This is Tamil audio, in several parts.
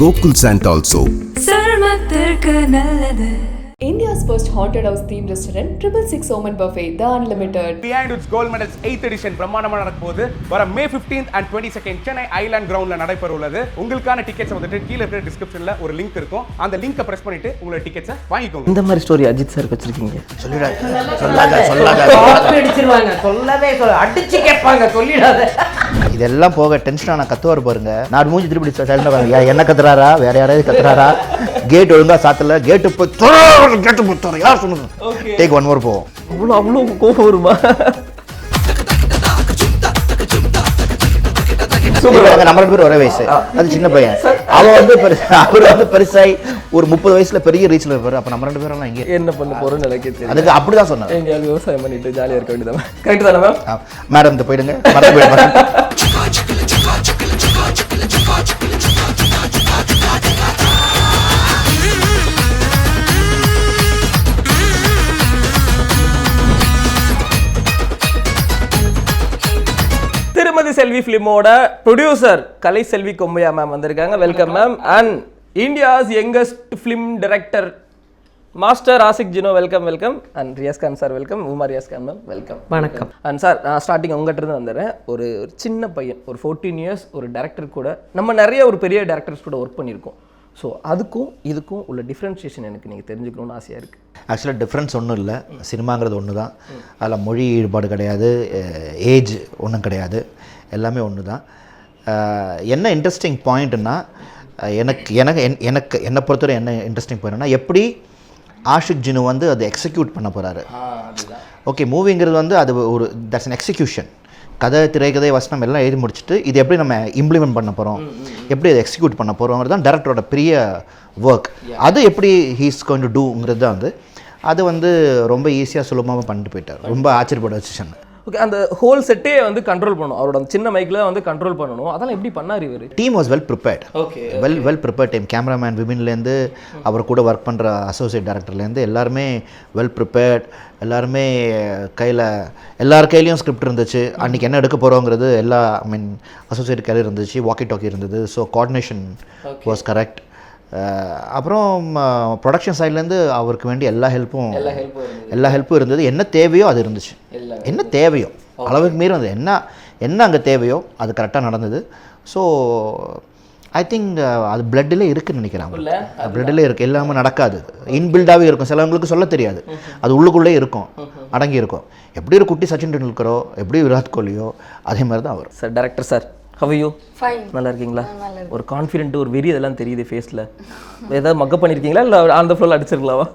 Gokul Sant also. India's first haunted house themed restaurant, 666 Oman Buffet, The Unlimited. Behind its gold medals 8th edition பிரம்மாண்டமா நடக்க போகுது. வர May 15th and 22nd Chennai island கிரவுண்ட்ல நடைபெற உள்ளது. உங்களுக்கான டிக்கெட்ஸ் வந்துட்டு கீழ இருக்கிற டிஸ்கிரிப்ஷன்ல ஒரு லிங்க் இருக்கும். அந்த லிங்கை பிரஸ் பண்ணிட்டு உங்களோட டிக்கெட்ஸை வாங்கிக்கோங்க. இந்த மாதிரி ஸ்டோரி அஜித் சார் வச்சிருக்கீங்க. சொல்லாத அடிச்சிருவாங்க. அடிச்சு கேட்பாங்க, சொல்லிடாத. இதெல்லாம் போக டென்ஷனா நான் கத்துவார் பாருங்க. நான் மூஞ்சி திருப்பி சைலண்டா பாருங்க. என்ன கத்துறாரா, வேற யாராவது கத்துறாரா, கேட் ஒழுங்கா சாத்தல, கேட்டு போய் கேட்டு போய் யார் சொன்னது, டேக் ஒன் மோர் போவோம். அவ்வளோ கோபம் வருமா? நம்ம பேர் ஒரே வயசு, அது சின்ன பையன். அவர் வந்து பெருசாய் ஒரு 30 வயசுல பெரிய ரீச்ல இருப்பாரு. அப்ப நம்ம 2 பேரும் இங்கே என்ன பண்ண போறோம்னு நினைக்க தெரியும். அதுக்கு அப்படிதான் சொன்னார். எங்கேயாவது விவசாயம் பண்ணிட்டு ஜாலியா இருக்க வேண்டியதான். கரெக்ட் தானே மேம்? மேடம் இந்த போயிடுங்க, மறந்து போயிடுங்க. திருமதி செல்வி ஃபிலிமோட ப்ரொடியூசர் கலை செல்வி கொம்பையா மேம் வந்திருக்காங்க. Welcome ma'am. And India's youngest film director master Ashiq Jino, welcome. And Riyaz Khan sir welcome. Uma Riyaz Khan ma'am welcome. வணக்கம். அண்ட் சார், நான் ஸ்டார்டிங் உங்கள்கிட்ட இருந்து வந்துடுறேன். ஒரு சின்ன பையன், ஒரு 14 இயர்ஸ், ஒரு டேரக்டர் கூட நம்ம நிறைய ஒரு பெரிய டேரக்டர்ஸ் கூட ஒர்க் பண்ணியிருக்கோம். ஸோ அதுக்கும் இதுக்கும் உள்ள டிஃப்ரென்ஷியேஷன் எனக்கு நீங்கள் தெரிஞ்சுக்கணும்னு ஆசையாக இருக்குது. ஆக்சுவலாக டிஃப்ரென்ஸ் ஒன்றும் இல்லை. சினிமாங்கிறது ஒன்று தான். அதில் மொழி ஈடுபாடு கிடையாது, ஏஜ் ஒன்றும் கிடையாது, எல்லாமே ஒன்று தான். என்ன இன்ட்ரெஸ்டிங் பாயிண்ட்னா, என்னை பொறுத்தவரை என்ன இன்ட்ரெஸ்டிங் பாயிண்ட்னா, எப்படி ஆஷிக் ஜினு வந்து அதை எக்ஸிக்யூட் பண்ண போகிறாரு. ஓகே, மூவிங்கிறது வந்து அது ஒரு தட்ஸ் அன் எக்ஸிக்யூஷன். கதை, திரைக்கதை, வசனம் எல்லாம் எழுதி முடிச்சுட்டு இது எப்படி நம்ம இம்ப்ளிமெண்ட் பண்ண போகிறோம், எப்படி அதை எக்ஸிக்யூட் பண்ண போகிறோங்கிறது தான் டேரக்டரோட பெரிய ஒர்க். அது எப்படி ஹீஸ் கோயிங் டு டூங்கிறது தான் அது வந்து ரொம்ப ஈஸியாக சுலபமாக பண்ணிட்டு போயிட்டார். ரொம்ப ஆச்சரியப்பட வச்சு. ஓகே, அந்த ஹோல் செட்டே வந்து கண்ட்ரோல் பண்ணணும். அவரோட அந்த சின்ன மைக்கில் வந்து கண்ட்ரோல் பண்ணணும். அதெல்லாம் எப்படி பண்ணார் இவர்? Team was well prepared. Okay, well prepared team. Cameraman விபின்லேருந்து அவர் கூட ஒர்க் பண்ணுற அசோசியேட் டைரக்டர்லேருந்து எல்லாருமே வெல் ப்ரிப்பேர்ட். எல்லாருமே எல்லார் கையிலையும் ஸ்கிரிப்ட் இருந்துச்சு. அன்றைக்கி என்ன எடுக்க போகிறோங்கிறது எல்லா அசோசியேட் கையில் இருந்துச்சு. வாக்கி டாக்கி இருந்தது. So coordination was correct. அப்புறம் ப்ரொடக்ஷன் சைட்லேருந்து அவருக்கு வேண்டிய எல்லா ஹெல்ப்பும் இருந்தது. என்ன தேவையோ அது இருந்துச்சு. என்ன தேவையோ அளவுக்கு மீறி அது என்ன அங்கே தேவையோ அது கரெக்டாக நடந்தது. ஸோ ஐ திங்க் அது பிளட்டில் இருக்குதுன்னு நினைக்கிறேன். பிளட்டில் இருக்குது. எல்லாமே நடக்காது, இன்பில்டாகவே இருக்கும். சிலவங்களுக்கு சொல்ல தெரியாது, அது உள்ளுக்குள்ளே இருக்கும், அடங்கி இருக்கும். எப்படி ஒரு குட்டி சச்சின் டெண்டுல்கரோ, எப்படி விராட் கோலியோ, அதே மாதிரி தான் அவர். Sir, director sir, how you? Fine. நல்லா இருக்கீங்களா? ஒரு கான்ஃபிடென்ட், ஒரு வெறி அதெல்லாம் தெரியுது ஃபேஸில். ஏதாவது மக்கப் பண்ணியிருக்கீங்களா, இல்லை ஆன் த ஃப்ளோர் அடிச்சிருக்கலாவா?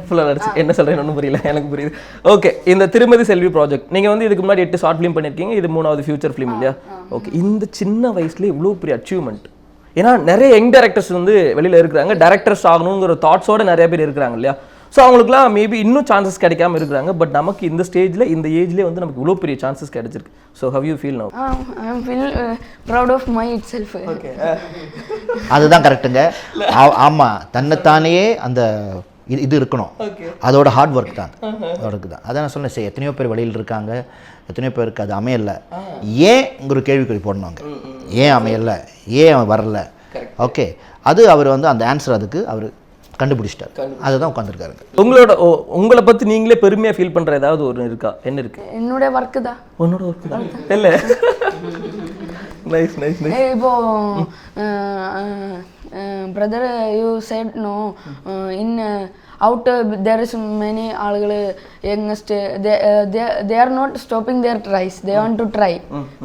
ஃபுல்லாக அடிச்சு என்ன சொல்கிறேன்னு ஒன்றும் புரியல, எனக்கு புரியுது. ஓகே, இந்த திருமதி செல்வி ப்ராஜெக்ட் நீங்கள் வந்து இதுக்கு முன்னாடி 8 ஷார்ட் ஃபிலிம் பண்ணியிருக்கீங்க. இது 3வது ஃபியூச்சர் ஃபிலிம் இல்லையா? ஓகே, இந்த சின்ன வயசுலேயே இவ்வளோ பெரிய அச்சீவ்மெண்ட். ஏன்னா நிறைய யங் டேரக்டர்ஸ் வந்து வெளியில் இருக்கிறாங்க. டேரக்டர்ஸ் ஆகணுங்கிற தாட்ஸோடு நிறைய பேர் இருக்கிறாங்க இல்லையா? ஸோ அவங்களுக்குலாம் மேபி இன்னும் சான்சஸ் கிடைக்காம இருக்கிறாங்க. பட் நமக்கு இந்த ஸ்டேஜில், இந்த ஏஜ்லேயே வந்து நமக்கு இவ்வளோ பெரிய சான்சஸ் கிடைச்சிருக்கு. So how you feel now? I feel proud of my itself. Okay, அதுதான் கரெக்டுங்க. ஆமாம், தன்னைத்தானே அந்த இது இருக்கணும். அதோட ஹார்ட் ஒர்க் தான் தான். அதான் நான் சொன்னேன். சரி, எத்தனையோ பேர் வெளியில் இருக்காங்க, எத்தனையோ பேருக்கு அது அமையலை. ஏன் ஒரு கேள்விக்குறி போடணுங்க. ஏன் அமையலை, ஏன் அவன் வரல? ஓகே, அது அவர் வந்து அந்த ஆன்சர் அதுக்கு அவர் கண்டுபிடிச்சிட்டார். அதுதான் உட்காந்துருக்காரு. உங்களை பற்றி நீங்களே பெருமையாக ஃபீல் பண்ணுற ஏதாவது ஒரு இருக்கா? என்ன இருக்கு? என்னோட ஒர்க்கு தான். உன்னோட ஒர்க்கு தான் இல்லை? நைஸ். இப்போ brother, you said no, in out there is many ஆளுகள் youngest, they are not stopping their tries, they want to try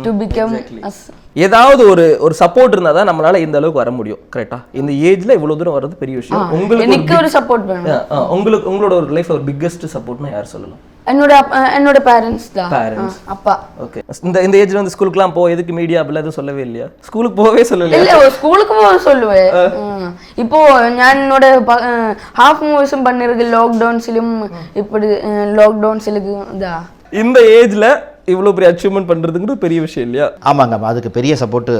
to become us. ஏதாவது ஒரு சப்போர்ட் இருந்தால் தான் நம்மளால இந்த அளவுக்கு வர முடியும். கரெக்டா? இந்த ஏஜ்ல இவ்வளவு தூரம் வர்றது பெரிய விஷயம். உங்களுக்கு ஒரு சப்போர்ட் வேணும். உங்களோட ஒரு லைஃப் ஒரு பிக்கெஸ்ட் சப்போர்ட்னா யார் சொல்லலாம்? என்னோட பேரண்ட்ஸ் தான். அப்பா. ஓகே, இந்த ஏஜ்ல வந்து ஸ்கூலுக்குலாம் போ, எதுக்கு மீடியா அப்படிலாம் எதுவும் சொல்லவே இல்லையா? ஸ்கூலுக்கு போகவே சொல்லலையா? இல்ல, ஸ்கூலுக்கு போக சொல்லுவேன். இப்போ ഞാൻ என்னோட ஹாஃப் மூவிஸும் பண்ணிருக்கு லாக்டவுன்ஸிலும். இப்படி லாக்டவுன்ஸிலுக்கு தான். இந்த ஏஜ்ல இவ்வளோ பெரிய அச்சீவ்மெண்ட் பண்ணுறதுங்கிறது பெரிய விஷயம் இல்லையா? ஆமாங்க, அதுக்கு பெரிய சப்போர்ட்டு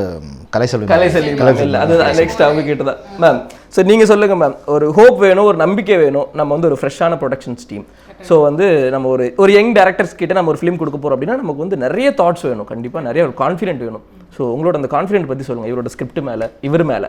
கலைசெல்வி இல்லை, அதுதான் நெக்ஸ்ட் அவங்க கிட்ட தான் மேம். ஸோ நீங்கள் சொல்லுங்கள் மேம், ஒரு ஹோப் வேணும், ஒரு நம்பிக்கை வேணும். நம்ம வந்து ஒரு ஃப்ரெஷ்ஷான ப்ரொடக்ஷன்ஸ் டீம். ஸோ வந்து நம்ம ஒரு யங் டேரக்டர்ஸ் கிட்ட நம்ம ஒரு ஃபிலிம் கொடுக்க போகிறோம் அப்படின்னா நமக்கு வந்து நிறைய தாட்ஸ் வேணும், கண்டிப்பாக நிறைய ஒரு கான்ஃபிடென்ட் வேணும். ஸோ உங்களோட அந்த கான்ஃபிடென்ட் பற்றி சொல்லுங்கள், இவரோட ஸ்கிரிப்ட் மேலே, இவர் மேலே.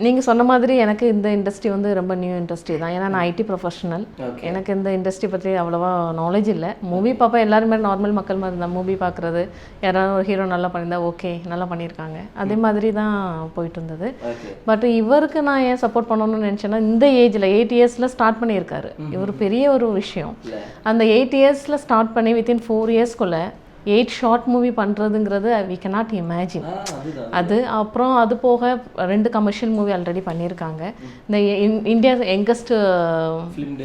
நீங்கள் சொன்ன மாதிரி எனக்கு இந்த இண்டஸ்ட்ரி வந்து ரொம்ப நியூ இண்டஸ்ட்ரி தான். ஏன்னா நான் ஐடி ப்ரொஃபஷனல். எனக்கு இந்த இண்டஸ்ட்ரி பற்றி அவ்வளோவா நாலேஜ் இல்லை. மூவி பார்ப்பேன், எல்லாருமே நார்மல் மக்கள் மாதிரி இருந்தால் மூவி பார்க்குறது, யாராவது ஒரு ஹீரோ நல்லா பண்ணியிருந்தா ஓகே நல்லா பண்ணியிருக்காங்க, அதே மாதிரி தான் போயிட்டு இருந்தது. பட் இவருக்கு நான் ஏன் சப்போர்ட் பண்ணணும்னு நினச்சேன்னா, இந்த ஏஜில் 8 இயர்ஸில் ஸ்டார்ட் பண்ணியிருக்காரு. இவர் பெரிய ஒரு விஷயம். அந்த 8 இயர்ஸில் ஸ்டார்ட் பண்ணி வித்தின் 4 இயர்ஸ்க்குள்ளே 8 ஷார்ட் மூவி பண்ணுறதுங்கிறது வி கேனாட் இமேஜின். அது அப்புறம் அது போக 2 கமர்ஷியல் மூவி ஆல்ரெடி பண்ணியிருக்காங்க. இந்த India youngest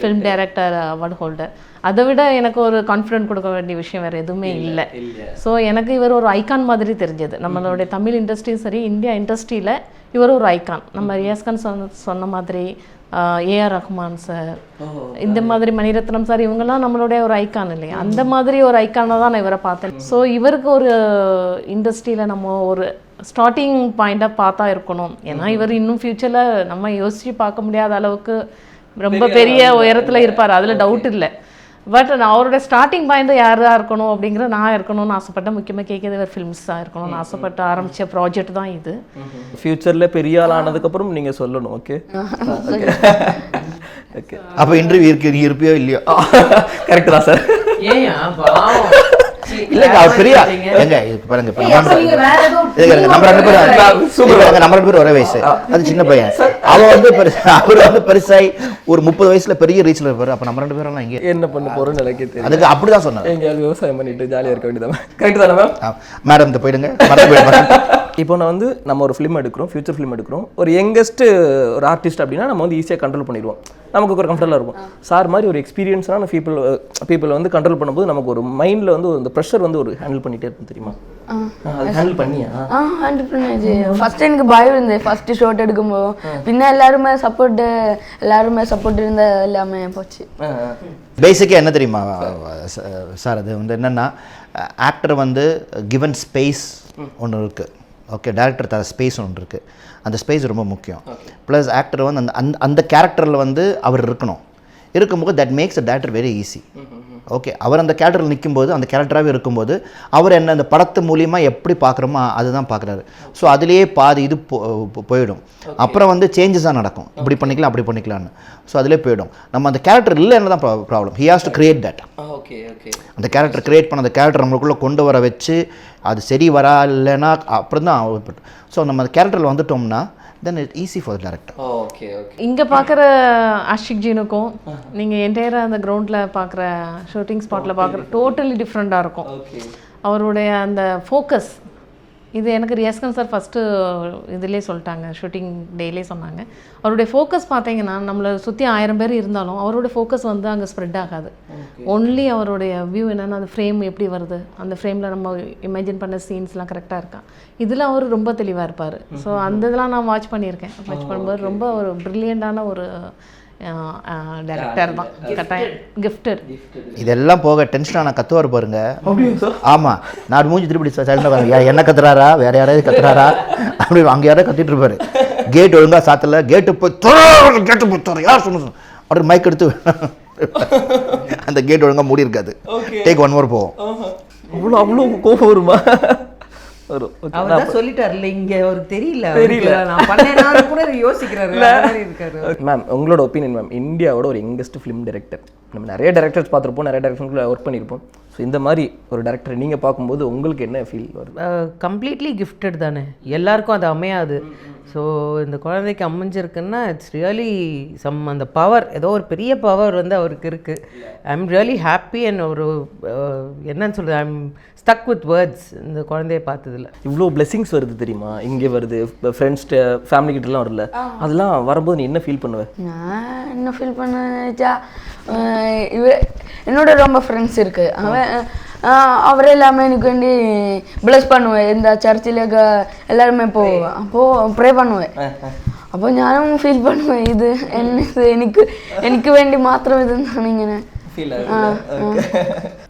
film director award holder. அதை விட எனக்கு ஒரு கான்ஃபிடென்ட் கொடுக்க வேண்டிய விஷயம் வேறு எதுவுமே இல்லை. ஸோ எனக்கு இவர் ஒரு ஐகான் மாதிரி தெரிஞ்சது. நம்மளுடைய தமிழ் இண்டஸ்ட்ரியும் சரி, இந்தியா இண்டஸ்ட்ரியில் இவர் ஒரு ஐகான். நம்ம ரியாஸ் கான் சொன்ன மாதிரி, ஏஆர் ரஹ்மான் சார், இந்த மாதிரி மணிரத்னம் சார், இவங்கெல்லாம் நம்மளுடைய ஒரு ஐக்கான் இல்லையா, அந்த மாதிரி ஒரு ஐக்கானை தான் நான் இவரை பார்த்தேன். ஸோ இவருக்கு ஒரு இண்டஸ்ட்ரியில் நம்ம ஒரு ஸ்டார்டிங் பாயிண்டாக பார்த்தா இருக்கணும். ஏன்னா இவர் இன்னும் ஃப்யூச்சரில் நம்ம யோசித்து பார்க்க முடியாத அளவுக்கு ரொம்ப பெரிய உயரத்தில் இருப்பார், அதில் டவுட் இல்லை. பட் நான் அவரோட ஸ்டார்டிங் பாயிண்ட் யாராக இருக்கணும் அப்படிங்கிற நான் இருக்கணும்னு ஆசைப்பட்டேன். முக்கியமாக கேட்குறது இவர் ஃபிலிம்ஸாக இருக்கணும்னு ஆசைப்பட்டு ஆரம்பித்த ப்ராஜெக்ட் தான் இது. ஃபியூச்சரில் பெரிய ஆள் ஆனதுக்கப்புறம் நீங்கள் சொல்லணும். Okay okay. அப்போ இன்டர்வியூ இருக்கு, நீ இருப்பியோ இல்லையோ? கரெக்ட் தான் சார். இல்லைங்க, அவர் பெரிய எங்க பாருங்க, நம்ம 2 பேர் ஒரே வயசு, அது சின்ன பையன். அவர் வந்து பெருசாய் ஒரு 30 வயசுல பெரிய ரீச்ல இருப்பாரு. அப்ப நம்ம 2 பேரும் இங்கே என்ன பண்ண போறோம்னு நினைக்க தெரியும். அதுக்கு அப்படிதான் சொன்னாங்க, எங்கேயாவது விவசாயம் பண்ணிட்டு ஜாலியாக இருக்க வேண்டியதான். கரெக்ட் தானே மேம்? மேடம் இந்த போயிடுங்க. இப்போ நான் வந்து நம்ம ஒரு ஃபிலிம் எடுக்கிறோம், ஃபியூச்சர் ஃபிலிம் எடுக்கிறோம், ஒரு யங்கஸ்ட் ஒரு ஆர்டிஸ்ட் அப்படின்னா நம்ம வந்து ஈஸியாக கண்ட்ரோல் பண்ணிடுவோம், நமக்கு ஒரு கம்ஃபர்டபுளாக இருக்கும். சார் மாதிரி ஒரு எக்ஸ்பீரியன்ஸான பீப்புள் வந்து கண்ட்ரோல் பண்ணும்போது நமக்கு ஒரு மைண்டில் வந்து இந்த ப்ரெஷர் வந்து ஒரு ஹேண்டில் பண்ணிகிட்டே இருக்கும் தெரியுமா? அது ஹேண்டில் பண்ணியா? ஹேண்டில் பண்ணியாச்சு. ஃபர்ஸ்ட் எனக்கு பயம் இருந்தது ஃபர்ஸ்ட் ஷாட் எடுக்கும்போது. பின்ன எல்லாருமே சப்போர்ட் இருந்த எல்லாமே போச்சு. பேசிக்காக என்ன தெரியுமா சார், அது வந்து என்னென்னா ஆக்டர் வந்து கிவன் ஸ்பேஸ் ஒன்று இருக்குது. ஓகே, டேரக்டர் தர ஸ்பேஸ் ஒன்று இருக்குது. அந்த ஸ்பேஸ் ரொம்ப முக்கியம். ப்ளஸ் ஆக்டர் வந்து அந்த கேரக்டரில் வந்து அவர் இருக்கும்போது that makes a director very easy. Okay, அவர் அந்த கேரக்டரில் நிற்கும்போது, அந்த கேரக்டராகவே இருக்கும்போது அவர் என்ன அந்த படத்து மூலியமாக எப்படி பார்க்குறோமோ அதுதான் பார்க்குறாரு. ஸோ அதுலேயே பாதி இது போயிடும். அப்புறம் வந்து சேஞ்சஸாக நடக்கும், இப்படி பண்ணிக்கலாம் அப்படி பண்ணிக்கலான்னு. ஸோ அதிலே போயிடும். நம்ம அந்த கேரக்டர் இல்லைன்னு தான் problem. He has to create that. அந்த கேரக்டர் கிரியேட் பண்ண, அந்த கேரக்டர் நம்மளுக்குள்ளே கொண்டு வர வச்சு அது சரி வரா இல்லைன்னா அப்புறம் தான். ஸோ நம்ம அந்த கேரக்டரில் வந்துட்டோம்னா then it's easy for the director. Okay okay. இங்கே பார்க்குற ஆஷிக் ஜீனுக்கும் நீங்கள் என்டையராக அந்த கிரவுண்டில் பார்க்குற ஷூட்டிங் ஸ்பாட்டில் பார்க்குற டோட்டலி டிஃப்ரெண்ட்டாக இருக்கும். அவருடைய அந்த ஃபோக்கஸ், இது எனக்கு ரியாஸ் கான் சார் ஃபஸ்ட்டு இதிலே சொல்லிட்டாங்க, ஷூட்டிங் டேலே சொன்னாங்க. அவருடைய ஃபோக்கஸ் பார்த்தீங்கன்னா நம்மளை சுற்றி 1000 பேர் இருந்தாலும் அவருடைய ஃபோக்கஸ் வந்து அங்கே ஸ்ப்ரெட் ஆகாது. ஒன்லி அவருடைய வியூ என்னென்னா அந்த ஃப்ரேம் எப்படி வருது, அந்த ஃப்ரேமில் நம்ம இமேஜின் பண்ண சீன்ஸ்லாம் கரெக்டாக இருக்கா, இதில் அவர் ரொம்ப தெளிவாக இருப்பார். ஸோ அந்த இதெல்லாம் நான் வாட்ச் பண்ணியிருக்கேன். வாட்ச் பண்ணும்போது ரொம்ப ஒரு ப்ரில்லியண்டான ஒரு டைரக்டர் தான். கட்டாயம் கிஃப்டட். இதெல்லாம் போக டென்ஷனான கத்துவார் பாருங்க. ஆமாம், நான் மூஞ்சி திருப்பி என்ன கத்துறாரா, வேற யாராவது கத்துறாரா அப்படி அங்கே யாராவது கத்திட்டு இருப்பாரு. கேட் ஒழுங்கா சாத்தல, கேட்டு போய் யார் சொன்ன அப்படி மைக் எடுத்து அந்த கேட் ஒழுங்கா மூடி இருக்காது. டேக் 1 more போவோம். அவ்வளோ கோபம் வருமா? அவர் சொல்லிட்டாருல்ல, இங்க அவருக்கு தெரியல நான் பண்ணேனா கூட யோசிக்கிறாரு இருக்காரு. மேம், உங்களோட ஒப்பீனியன் மேம், இந்தியாவோட ஒரு யங்கஸ்ட் ஃபிலிம் டைரக்டர், நம்ம நிறைய டைரக்டர்ஸ் பார்த்துருப்போம், நிறைய டைரக்டர்ஸ்ல ஒர்க் பண்ணியிருப்போம். ஸோ இந்த மாதிரி ஒரு டைரக்டர் நீங்கள் பார்க்கும்போது உங்களுக்கு என்ன ஃபீல் வருது? கம்ப்ளீட்லி கிஃப்டட் தானே, எல்லாருக்கும் அது அமையாது. ஸோ இந்த குழந்தைக்கு அமைஞ்சிருக்குன்னா இட்ஸ் ரியலி அந்த பவர், ஏதோ ஒரு பெரிய பவர் வந்து அவருக்கு இருக்குது. I am really happy and ஒரு என்னன்னு சொல்கிறது, I am stuck with words இந்த குழந்தைய பார்த்ததில்ல. இவ்வளோ பிளெஸிங்ஸ் வருது தெரியுமா, இங்கே வருது, ஃப்ரெண்ட்ஸ்ட்டு ஃபேமிலி கிட்டலாம் வரல, அதெல்லாம் வரும்போது நீ என்ன ஃபீல் பண்ணுவேன்? நான் என்ன ஃபீல் பண்ணச்சா, என்னோட ரொம்ப ஃப்ரெண்ட்ஸ் இருக்கு, அவர் எல்லாமே எனக்கு வேண்டி பிளஸ் பண்ணுவேன். இந்த சர்ச்சில் எல்லாருமே போவேன், அப்போது ப்ரே பண்ணுவேன். அப்போ ஞானும் ஃபீல் பண்ணுவேன், இது என்ன எனக்கு வேண்டி மாத்திரம் இதுன்னு நீங்கள்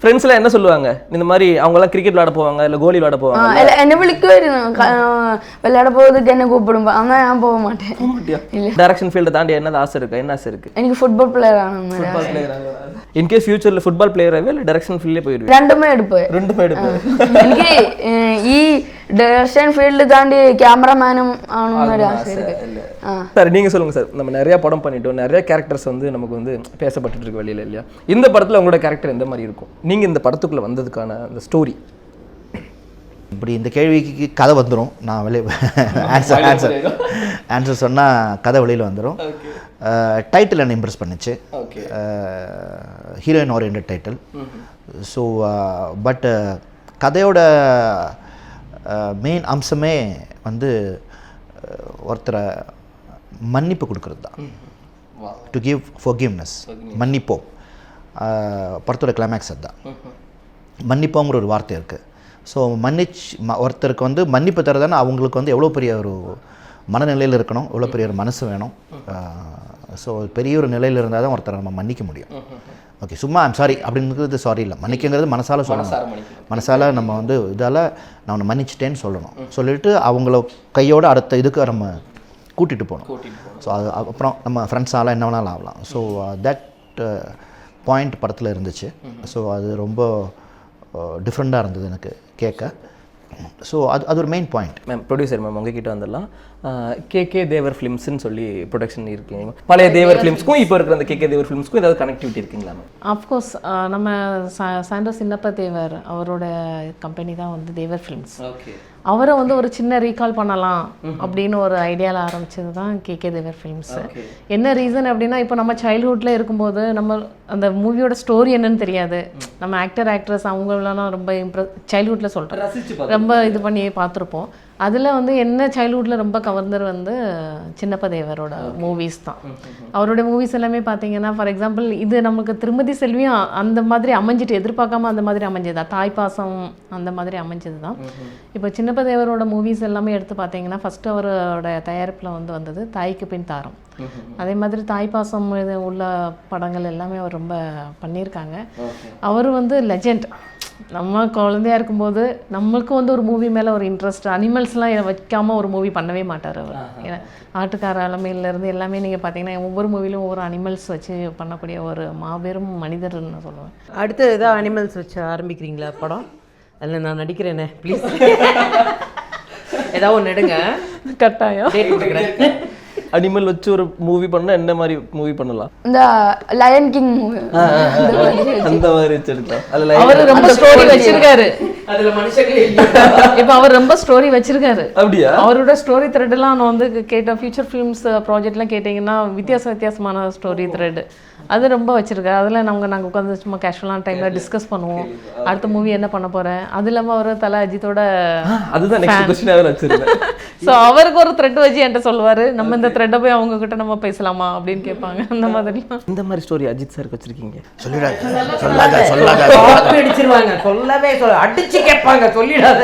ஃப்ரெண்ட்ஸ்லாம் என்ன சொல்லுவாங்க? இந்த மாதிரி அவங்கலாம் கிரிக்கெட் விளையாட போவாங்க, இல்லை கோலி விளையாட போவாங்க, என்ன விളിக்கவே விளையாட போகிறதுக்கு என்ன கூப்பிடும், ஆனால் நான் போக மாட்டேன். டைரக்ஷன் ஃபீல்டை தாண்டி என்ன ஆசை இருக்கு? என்ன ஆசை இருக்கு? எனக்கு ஃபுட்பால் பிளேயர் ஆகணும். இன்கேஸ் ஃபியூச்சரில் ஃபுட்பால் பிளேயராகவே இல்லை டைரக்ஷன் ஃபீல்டே போயிடுவேன்? ரெண்டுமே எடுப்பேன். ரெண்டுமே எடுப்பேன். எனக்கு ഡയറക്ഷൻ ഫീൽഡ് താണ്ടി ക്യാമറമാനും ആണെന്നൊരു ആശ இருக்கு. சார் நீங்கள் சொல்லுங்கள் சார், நம்ம நிறையா படம் பண்ணிட்டோம், நிறைய கேரக்டர்ஸ் வந்து நமக்கு வந்து பேசப்பட்டு இருக்கு வெளியில் இல்லையா? இந்த படத்தில் உங்களோட கேரக்டர் எந்த மாதிரி இருக்கும்? நீங்கள் இந்த படத்துக்குள்ளே வந்ததுக்கான அந்த ஸ்டோரி. இப்படி இந்த கேள்விக்கு கதை வந்துடும், நான் வெளியே ஆன்சர் சொன்னால் கதை வெளியில் வந்துடும். டைட்டில் என்ன இம்ப்ரெஸ் பண்ணிச்சு, heroine oriented title. So but கதையோட மெயின் அம்சமே வந்து ஒருத்தரை மன்னிப்பு கொடுக்கறது தான். டு கிவ் ஃபர்கிவ்னஸ், மன்னிப்போம். படத்தோட கிளைமேக்ஸ் அதுதான். மன்னிப்போங்கிற ஒரு வார்த்தை இருக்குது. ஸோ ஒருத்தருக்கு வந்து மன்னிப்பு தரதானே அவங்களுக்கு வந்து எவ்வளோ பெரிய ஒரு மனநிலையில் இருக்கணும், எவ்வளோ பெரிய ஒரு மனசு வேணும். ஸோ பெரிய ஒரு நிலையில் இருந்தால் தான் ஒருத்தரை நம்ம மன்னிக்க முடியும். ஓகே, சும்மா ஐம் சாரி அப்படிங்கிறது சாரி இல்லை, மன்னிக்கங்கிறது மனசால் சொல்லணும். மனசால் நம்ம வந்து இதால் நான் உன்னை மன்னிச்சிட்டேன்னு சொல்லணும். சொல்லிவிட்டு அவங்கள கையோடு அடுத்த இதுக்கு நம்ம கூட்டிகிட்டு போகணும். ஸோ அது அப்புறம் நம்ம ஃப்ரெண்ட்ஸால் என்ன வேணாலும் ஆகலாம். ஸோ தட் பாயிண்ட் படத்தில் இருந்துச்சு. ஸோ அது ரொம்ப டிஃப்ரெண்ட்டாக இருந்தது எனக்கு கேட்க. ஸோ அது ஒரு main point. Ma'am producer ma'am உங்ககிட்ட வந்துடலாம். கேகே தேவர் ஃபிலிம்ஸ்ன்னு சொல்லி ப்ரொடக்ஷன் இருக்குங்க. பழைய தேவர் ஃபிலிம்ஸ்க்கும் இப்போ இருக்கிற அந்த கேகே தேவர் ஃபிலிம்ஸ்க்கும் ஏதாவது கனெக்டிவிட்டி இருக்குங்களா மேம்? அஃப்கோர்ஸ் நம்ம சாண்டோ சின்னப்ப தேவர் அவரோட கம்பெனி தான் வந்து தேவர் ஃபிலிம்ஸ். ஓகே, அவரை வந்து ஒரு சின்ன ரீகால் பண்ணலாம் அப்படின்னு ஒரு ஐடியாவில் ஆரம்பிச்சது தான் கேகே தேவர் ஃபிலிம்ஸ். என்ன ரீசன் அப்படின்னா, இப்போ நம்ம சைல்ட்ஹுட்டில் இருக்கும்போது நம்ம அந்த மூவியோட ஸ்டோரி என்னன்னு தெரியாது. நம்ம ஆக்ட்ரஸ் அவங்களெல்லாம் ரொம்ப சைல்ட்ஹுட்டில் சொல்கிறேன் ரொம்ப இது பண்ணி பார்த்துருப்போம். அதில் வந்து என்ன சைல்ட்ஹுட்டில் ரொம்ப கவர்ந்தர் வந்து சின்னப்ப தேவரோட மூவிஸ் தான். அவருடைய மூவிஸ் எல்லாமே பார்த்தீங்கன்னா, ஃபார் எக்ஸாம்பிள் இது நமக்கு திருமதி செல்வியும் அந்த மாதிரி அமைஞ்சிட்டு, எதிர்பார்க்காம அந்த மாதிரி அமைஞ்சதா, தாய்ப்பாசம் அந்த மாதிரி அமைஞ்சது தான். இப்போ சின்னப்ப தேவரோட மூவிஸ் எல்லாமே எடுத்து பார்த்தீங்கன்னா, ஃபஸ்ட்டு அவரோட தயாரிப்பில் வந்து வந்தது தாய்க்கு பின் தாரம். அதே மாதிரி தாய்ப்பாசம் உள்ள படங்கள் எல்லாமே அவர் ரொம்ப பண்ணியிருக்காங்க. அவர் வந்து லெஜெண்ட். நம்ம குழந்தையா இருக்கும்போது நம்மளுக்கும் வந்து ஒரு மூவி மேலே ஒரு இன்ட்ரெஸ்ட், அனிமல்ஸ்லாம் வைக்காமல் ஒரு மூவி பண்ணவே மாட்டார் அவர். ஏன்னா ஆட்டுக்கார அலமையிலேருந்து எல்லாமே நீங்கள் பார்த்தீங்கன்னா ஒவ்வொரு மூவிலும் ஒவ்வொரு அனிமல்ஸ் வச்சு பண்ணக்கூடிய ஒரு மாபெரும் மனிதர்னு சொல்லுவேன். அடுத்து ஏதாவது அனிமல்ஸ் வச்சு ஆரம்பிக்கிறீங்களா படம்? அதில் நான் நடிக்கிறேனே ப்ளீஸ். ஏதாவது ஒன்று எடுங்க, கட்டாயம் டேட் கொடுக்குறேன். அனிமல் வச்சு ஒரு மூவி பண்ணால் என்ன மாதிரி மூவி பண்ணலாம்? இந்த லயன் கிங் மூவி அந்த மாதிரி வச்சிருக்கலாம். அவர் ரொம்ப ஸ்டோரி வச்சிருக்காரு. அதுல மனுஷங்களே இப்போ அவர் ரொம்ப ஸ்டோரி வச்சிருக்காரு. அப்படியா? அவரோட ஸ்டோரி த்ரெட்லாம் நான் வந்து கேட்டேன். ஃபியூச்சர் ஃபிலிம்ஸ் ப்ராஜெக்ட்லாம் கேட்டிங்கன்னா வித்தியாசமான ஸ்டோரி த்ரெட் அது ரொம்ப வச்சிருக்காரு. அதில் நாங்கள் உட்காந்து சும்மா கேஷுவலான டைமில் டிஸ்கஸ் பண்ணுவோம். அடுத்த மூவி என்ன பண்ண போகிறேன். அது இல்லாமல் அவர் தலை அஜித்தோட அதுதான் நெக்ஸ்ட் क्वेश्चनவே வச்சிருக்கேன். ஸோ அவருக்கு ஒரு த்ரெட் வச்சு என்கிட்ட சொல்லுவார், நம்ம இந்த த்ரெட்டை போய் அவங்க கிட்ட நம்ம பேசலாமா அப்படின்னு கேட்பாங்க. அந்த மாதிரிலாம் இந்த மாதிரி ஸ்டோரி அஜித் சாருக்கு வச்சிருக்கீங்க? காப்பி அடிச்சிருவாங்க, சொல்லவே அடிச்சு கேட்பாங்க, சொல்லிடாத.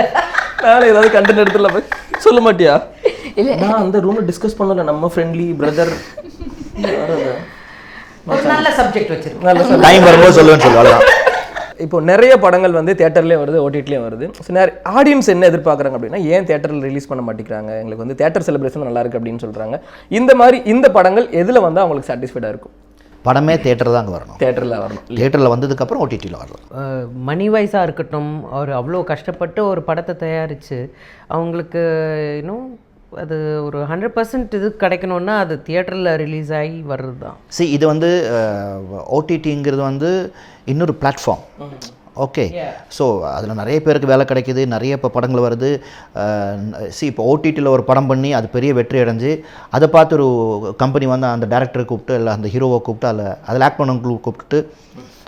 நாளை ஏதாவது கண்டென்ட் எடுத்துல போய் சொல்ல மாட்டியா? நான் அந்த ரூம்ல டிஸ்கஸ் பண்ணல, நம்ம ஃப்ரெண்ட்லி பிரதர் நல்ல சப்ஜெக்ட் வச்சிருக்கோம். டைம் வரும்போது சொல்லுவேன்னு சொல்லுவாங்க. இப்போ நிறைய படங்கள் வந்து தியேட்டர்லேயே வருது, ஓடிடிலையும் வருது. ஸோ ஆடியன்ஸ் என்ன எதிர்பார்க்குறாங்க அப்படின்னா, ஏன் தியேட்டரில் ரிலீஸ் பண்ண மாட்டேங்கிறாங்க, எங்களுக்கு வந்து தியேட்டர் செலிப்ரேஷன் நல்லா இருக்குது அப்படின்னு சொல்கிறாங்க. இந்த மாதிரி இந்த படங்கள் எதில் வந்து அவங்களுக்கு சாட்டிஸ்ஃபைடாக இருக்கும்? படமே தேட்டர் தான் அங்கே வரணும், தியேட்டரில் வரணும். தியேட்டரில் வந்ததுக்கப்புறம் ஓடிடியில் வரலாம். மணி வைஸாக இருக்கட்டும், அவர் அவ்வளோ கஷ்டப்பட்டு ஒரு படத்தை தயாரித்து அவங்களுக்கு இன்னும் அது ஒரு 100% இது கிடைக்கணும்னா அது தியேட்டரில் ரிலீஸ் ஆகி வர்றது தான். இது வந்து ஓடிடிங்கிறது வந்து இன்னொரு பிளாட்ஃபார்ம். ஓகே, ஸோ அதில் நிறைய பேருக்கு வேலை கிடைக்கிது, நிறைய இப்போ படங்கள் வருது. இப்போ ஓடிடியில் ஒரு படம் பண்ணி அது பெரிய வெற்றி அடைஞ்சு அதை பார்த்து ஒரு கம்பெனி வந்து அந்த டேரக்டரை கூப்பிட்டு இல்லை அந்த ஹீரோவை கூப்பிட்டு அதில் ஆக்ட் பண்ணவங்களுக்கு கூப்பிட்டு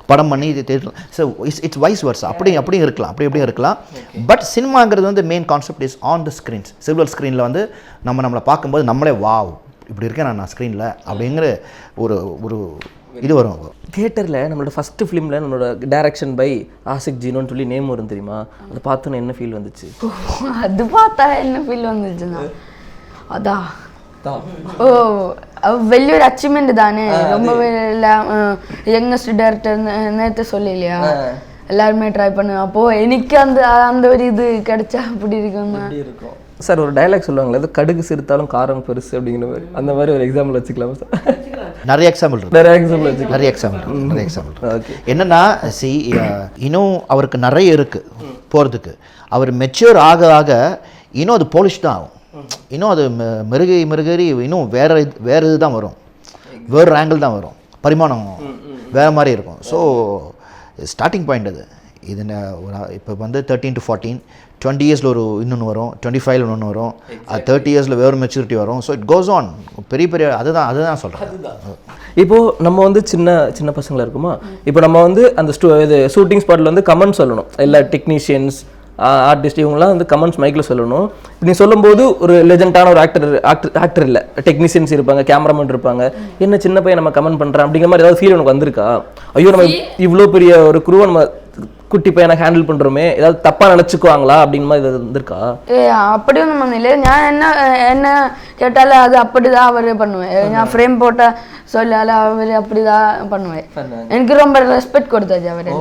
படம் பண்ணி இது theatre. So it's vice versa, அப்படியும் இருக்கலாம், அப்படியும் இருக்கலாம். பட் சினிமாங்கிறது வந்து main concept is on the screens. Silver ஸ்க்ரீனில் வந்து நம்மளை பார்க்கும்போது நம்மளே வாவ் இப்படி இருக்கேன் நான் ஸ்க்ரீனில் அப்படிங்கிற ஒரு இது வரும். தியேட்டரில் நம்மளோட ஃபஸ்ட்டு ஃபிலிமில் நம்மளோட டைரக்ஷன் பை ஆசிக் ஜீனோன்னு சொல்லி நேம் வரும் தெரியுமா? அதை பார்த்தோன்னு என்ன ஃபீல் வந்துச்சு? அது பார்த்தா என்ன ஃபீல் வந்துச்சுன்னா அதான் ഓ വലിയൊരു അച്ചീവ്മെന്റ് தானே. ரொம்ப யங்கஸ்ட் டைரக்டர் நேற்று சொல்லிலையா, எல்லாருமே ட்ரை பண்ணு. அப்போ எனக்கு அந்த ஒரு இது கிடைச்சா அப்படி இருக்கும். சார் ஒரு டைலாக் சொல்லுவாங்களே, அது கடுகு சிறுத்தாலும் காரம் பெருசு அப்படிங்கிற மாதிரி, அந்த மாதிரி ஒரு எக்ஸாம்பிள் வச்சுக்கலாமா சார்? நிறைய எக்ஸாம்பிள் என்னன்னா இன்னும் அவருக்கு நிறைய இருக்குது. போகிறதுக்கு. அவர் மெச்சூர் ஆக ஆக இன்னும் அது போலிஷ் தான் ஆகும், இன்னும் அது மெருகேறி இன்னும் வேறு இது தான் வரும், வேறு ஆங்கிள் தான் வரும், பரிமாணம் வேறு மாதிரி இருக்கும். ஸோ ஸ்டார்டிங் பாயிண்ட் அது. இது இப்போ வந்து 13 to 14, 20 இயர்ஸில் இன்னொன்று வரும், 25 இன்னொன்று வரும், 30 இயர்ஸில் வேறு மெச்சூரிட்டி வரும். ஸோ இட் கோஸ் ஆன், பெரிய அதுதான் சொல்கிறேன். இப்போது நம்ம வந்து சின்ன பசங்களாக இருக்குமா, இப்போ நம்ம வந்து அந்த இது ஷூட்டிங் ஸ்பாட்டில் வந்து கமெண்ட் சொல்லணும், எல்லா டெக்னீஷியன்ஸ் ஆர்டிஸ்ட் இவங்களாம் வந்து கமெண்ட்ஸ் மைக்கில் சொல்லணும். நீ சொல்லும்போது ஒரு லெஜெண்டான ஒரு ஆக்டர் இல்லை, டெக்னீஷியன்ஸ் இருப்பாங்க, கேமராமேன் இருப்பாங்க, என்ன சின்ன பையன் நம்ம கமெண்ட் பண்ணுறான் அப்படிங்கிற மாதிரி ஏதாவது ஃபீல் உனக்கு வந்திருக்கா? ஐயோ நம்ம இவ்வளோ பெரிய ஒரு குருவை நம்ம குட்டி பையனை ஹேண்டில் பண்ணுறோமே, ஏதாவது தப்பாக நினச்சிக்குவாங்களா அப்படின்னு மாதிரி இது வந்திருக்கா? அப்படி ஒன்றும் பண்ணல. நான் என்ன கேட்டாலும் அது அப்படிதான் அவரே பண்ணுவேன். நான் ஃப்ரேம் போட்ட சொல்லால அவர் அப்படிதான் பண்ணுவேன். எனக்கு ரொம்ப ரெஸ்பெக்ட் கொடுத்தாச்சு அவர்.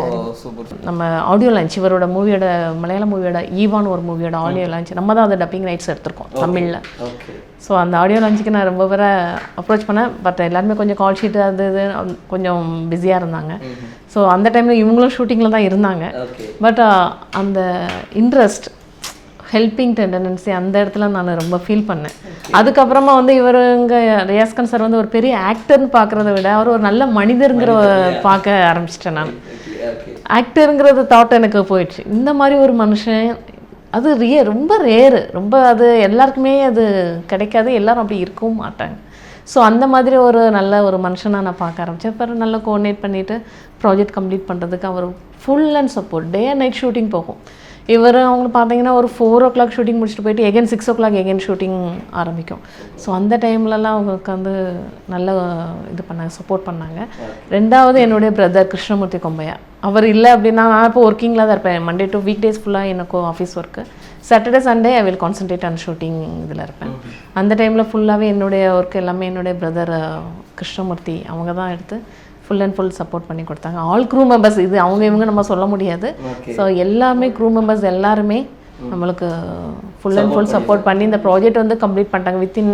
நம்ம ஆடியோ லான்ச் இவரோட மூவியோட மலையாள மூவியோட ஈவான் ஒரு மூவியோட ஆடியோ லான்ச் நம்ம தான் அந்த டப்பிங் ரைட்ஸ் எடுத்திருக்கோம் தமிழில். ஸோ அந்த ஆடியோ லான்ச்சுக்கு நான் ரொம்ப பேரை அப்ரோச் பண்ணேன். பட் எல்லாருமே கொஞ்சம் கால் ஷீட்டு அது இது கொஞ்சம் பிஸியாக இருந்தாங்க. ஸோ அந்த டைமில் இவங்களும் ஷூட்டிங்கில் தான் இருந்தாங்க. பட் அந்த இன்ட்ரெஸ்ட் ஹெல்பிங் டெண்டன்சி அந்த இடத்துல நான் ரொம்ப ஃபீல் பண்ணேன். அதுக்கப்புறமா வந்து இவருங்க ரியாஸ்கான் சார் வந்து ஒரு பெரிய ஆக்டர்னு பார்க்குறத விட அவர் ஒரு நல்ல மனிதருங்கிற பார்க்க ஆரம்பிச்சிட்டேன் நான். ஆக்டருங்கிறது தாட் எனக்கு போயிடுச்சு. இந்த மாதிரி ஒரு மனுஷன் அது ரொம்ப ரேரு, ரொம்ப அது எல்லாருக்குமே அது கிடைக்காது, எல்லாரும் அப்படி இருக்கவும் மாட்டாங்க. ஸோ அந்த மாதிரி ஒரு நல்ல ஒரு மனுஷனாக நான் பார்க்க ஆரம்பித்தேன். அப்புறம் நல்லா கோஆர்டினேட் பண்ணிவிட்டு ப்ராஜெக்ட் கம்ப்ளீட் பண்ணுறதுக்கு அவர் full and support. Day and night shooting போகும். இவர் அவங்களுக்கு பார்த்தீங்கன்னா ஒரு 4 o'clock ஷூட்டிங் முடிச்சுட்டு போயிட்டு எகைன் 6 o'clock எகைன் ஷூட்டிங் ஆரம்பிக்கும். ஸோ அந்த டைம்லலாம் அவங்களுக்கு வந்து நல்ல இது பண்ணாங்க, சப்போர்ட் பண்ணாங்க. ரெண்டாவது என்னுடைய பிரதர் கிருஷ்ணமூர்த்தி கொம்பையா, அவர் இல்லை அப்படின்னா நான் இப்போ ஒர்க்கிங்கில் தான் இருப்பேன். மண்டே டு வீக் டேஸ் ஃபுல்லாக எனக்கு office work, Saturday Sunday I will concentrate on shooting இதில் இருப்பேன். அந்த டைமில் ஃபுல்லாகவே என்னுடைய ஒர்க் எல்லாமே என்னுடைய பிரதர் கிருஷ்ணமூர்த்தி அவங்க தான் எடுத்து ஃபுல் அண்ட் ஃபுல் சப்போர்ட் பண்ணி கொடுத்தாங்க. ஆல் க்ரூ மெம்பர்ஸ், இது அவங்க இவங்க நம்ம சொல்ல முடியாது. ஸோ எல்லாமே க்ரூ மெம்பர்ஸ் எல்லாருமே நம்மளுக்கு ஃபுல் அண்ட் ஃபுல் சப்போர்ட் பண்ணி இந்த ப்ராஜெக்ட் வந்து கம்ப்ளீட் பண்ணிட்டாங்க. வித்தின்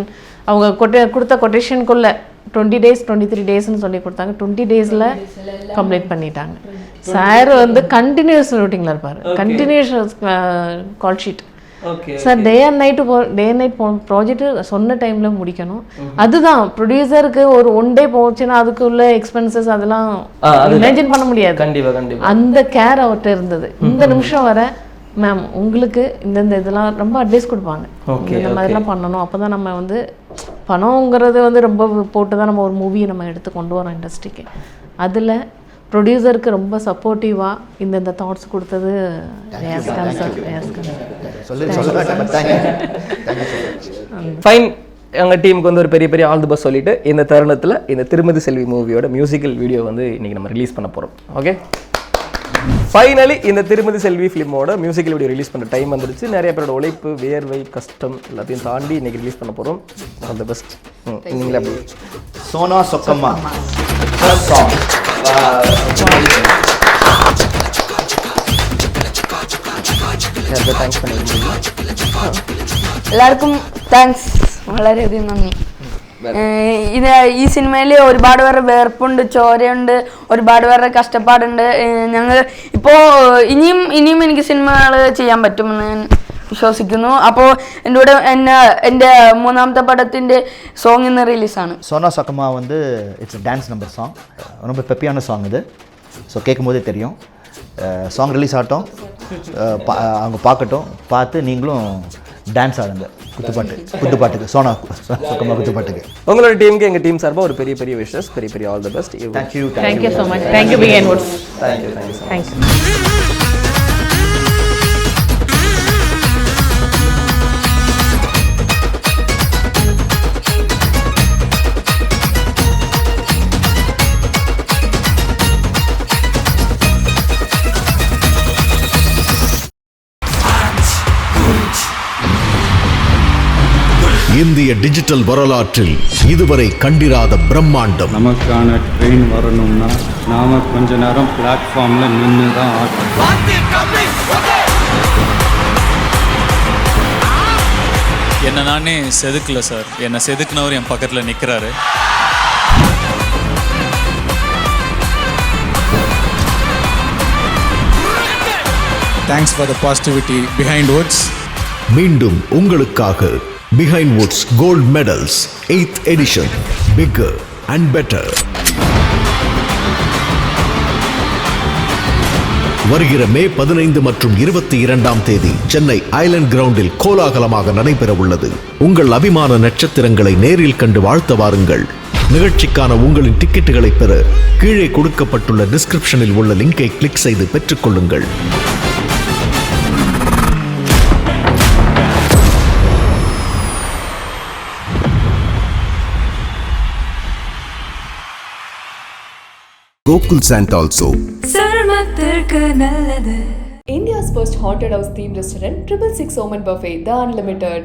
அவங்க கொடுத்த கொட்டேஷனுக்குள்ளே 20 days 23 daysன்னு சொல்லி கொடுத்தாங்க. 20 daysல கம்ப்ளீட் பண்ணிட்டாங்க. சார் வந்து கண்டினியூஸ் ஷூட்டிங்கில் இருப்பார், continuous call sheet. Sir day and night project சொன்ன டைமில் முடிக்கணும். அதுதான் ப்ரொடியூசருக்கு ஒரு 1 day போச்சுன்னா அதுக்குள்ள எக்ஸ்பென்சஸ் அதெல்லாம் இமேஜின் பண்ண முடியாது. அந்த கேர் அவர்கிட்ட இருந்தது. இந்த நிமிஷம் வர மேம் உங்களுக்கு இந்த இதெல்லாம் ரொம்ப அட்வைஸ் கொடுப்பாங்க, இந்த மாதிரிலாம் பண்ணணும். அப்போ தான் நம்ம வந்து பணங்கிறது வந்து ரொம்ப போட்டு தான் நம்ம ஒரு மூவியை நம்ம எடுத்து கொண்டு வரோம் இண்டஸ்ட்ரிக்கு. அதில் ப்ரொடியூசருக்கு ரொம்ப சப்போர்ட்டிவாக இந்த தாட்ஸ் கொடுத்தது ரியாஸ்கான் சார். ஃபைன். எங்கள் டீமுக்கு வந்து ஒரு பெரிய ஆல் தி பெஸ்ட் சொல்லிட்டு இந்த தருணத்தில் இந்த திருமதி செல்வி மூவியோட மியூசிக்கல் வீடியோ வந்து இன்றைக்கி நம்ம ரிலீஸ் பண்ண போகிறோம். ஓகே, ஃபைனலி இந்த திருமதி செல்வி ஃபிலிமோட மியூசிக்கல் வீடியோ ரிலீஸ் பண்ணுற டைம் வந்துருச்சு. நிறைய பேரோட உழைப்பு, வேர்வை, கஷ்டம் எல்லாத்தையும் தாண்டி இன்றைக்கி ரிலீஸ் பண்ண போகிறோம். All the best. நீங்களே அப்படி சோனா சொக்கம்மா தேங்க்ஸ் பண்ணிருக்கீங்க. എല്ലാവർക്കും താങ്ക്സ്, വളരെയധികം നന്ദി. ഈ സിനിമയിൽ ഒരുപാട് പേരുടെ വേർപ്പുണ്ട്, ചോരയുണ്ട്, ഒരുപാട് പേരുടെ കഷ്ടപ്പാടുണ്ട്. ഞങ്ങൾ ഇപ്പോൾ ഇനിയും എനിക്ക് സിനിമകൾ ചെയ്യാൻ പറ്റുമെന്ന് ഞാൻ വിശ്വസിക്കുന്നു. അപ്പോൾ എൻ്റെ കൂടെ എൻ്റെ 3ാമത്തെ പടത്തിൻ്റെ സോങ് ഇന്ന് റിലീസാണ്. சோனா சொக்கம்மா வந்து இட்ஸ் டான்ஸ் நம்பர் சாங், ரொம்ப பெப்பியான சாங் இது. ஸோ கேட்கும்போதே தெரியும். சாங் ரிலீஸ் ஆகட்டும், அவங்க பார்க்கட்டும், பார்த்து நீங்களும் டான்ஸ் ஆடுங்க குத்துப்பாட்டுக்கு, சோனா சொக்கம்மா குத்துப்பாட்டுக்கு. உங்களோட டீமுக்கு எங்கள் டீம் சார்பாக ஒரு பெரிய விஷஸ், பெரிய all the best. Thank you so much. Thank you Behindwoods. Thank you. இந்திய டிஜிட்டல் வரலாற்றில் இதுவரை கண்டிராத பிரம்மாண்டம். நமக்கான ட்ரெயின் வரணும்னா நாம கொஞ்ச நேரம் பிளாட்ஃபார்ம்ல நின்று தான் என்ன நானே செதுக்கல சார், என்னை செதுக்குனவர் என் பக்கத்தில் நிற்கிறாரு. Thanks for the positivity Behindwoods. மீண்டும் உங்களுக்காக Behindwoods gold medals 8th edition, bigger and better. வருகிற மே 15 மற்றும் 22ஆம் தேதி சென்னை ஐலண்ட் கிரவுண்டில் கோலாகலமாக நடைபெற உள்ளது. உங்கள் அபிமான நட்சத்திரங்களை நேரில் கண்டு வாழ்த்த வாருங்கள். நிகழ்ச்சிக்கான உங்களின் டிக்கெட்டுகளை பெற கீழே கொடுக்கப்பட்டுள்ள டிஸ்கிரிப்ஷனில் உள்ள லிங்கை கிளிக் செய்து பெற்றுக்கொள்ளுங்கள். Gokul Sant also. India's first haunted house themed restaurant 666 Oman Buffet, The Unlimited.